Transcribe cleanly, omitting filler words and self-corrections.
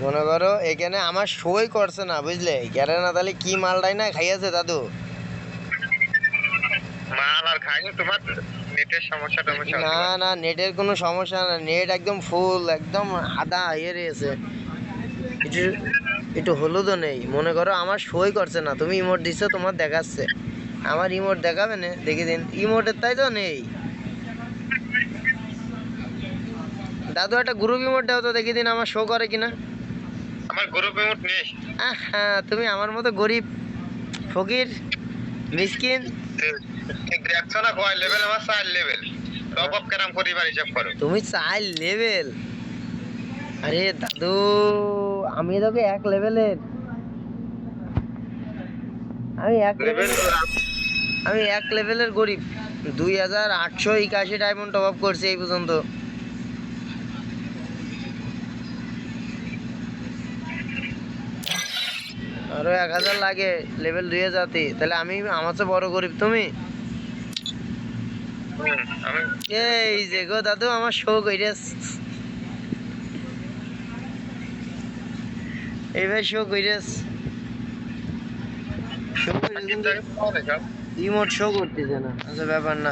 মনে করো এখানে আমার সই করছে না, বুঝলে? এখানে না তাহলে কি মালটাই না খাইয়াছে দাদু। মাল আর খাইনি, তোমার নেটের সমস্যা টমস্যা হতে না পারে। না, নেটের কোনো সমস্যা না, নেট একদম ফুল, একদম আদা ইয়ে রয়েছে। একটু একটু হলুদও নেই। মনে করো আমার সই করছে না, তুমি ইমোট দিছো, তোমার দেখাচ্ছে। আমার ইমোট দেখাবে না, দেখে দিন ইমোটের, তাই তো নেই। দাদু একটা গ্রুপ ইমোট দাও তো, দেখে দিন আমার শো করে কিনা। আমার গ্রুপ ইমোট নেই। হ্যাঁ, তুমি আমার মতো গরিব ফকির মিসকিন। ঠিক দেখছো না কয় লেভেল? আমার 4 লেভেল। টপ আপ কেরাম করিবার হিসাব করো। তুমি 4 লেভেল? আরে দাদু, আমি তোকে 1 লেভেলের। আমি এক লেভেল লেভেলের আমি 1 লেভেলের গরিব। 2881 ডায়মন্ড টপ আপ করছি এই পর্যন্ত। আরো 1000 লাগে লেভেল 2 যেতে, তাহলে আমি আমার চেয়ে বড় গরিব তুমি। আমি এই যে গো দাদু, আমার শো কইরেস, এইবার শো কইরেস, শো কইরেস কিন্তু ইমোট শো করতেছে না। আচ্ছা, ব্যাপার না।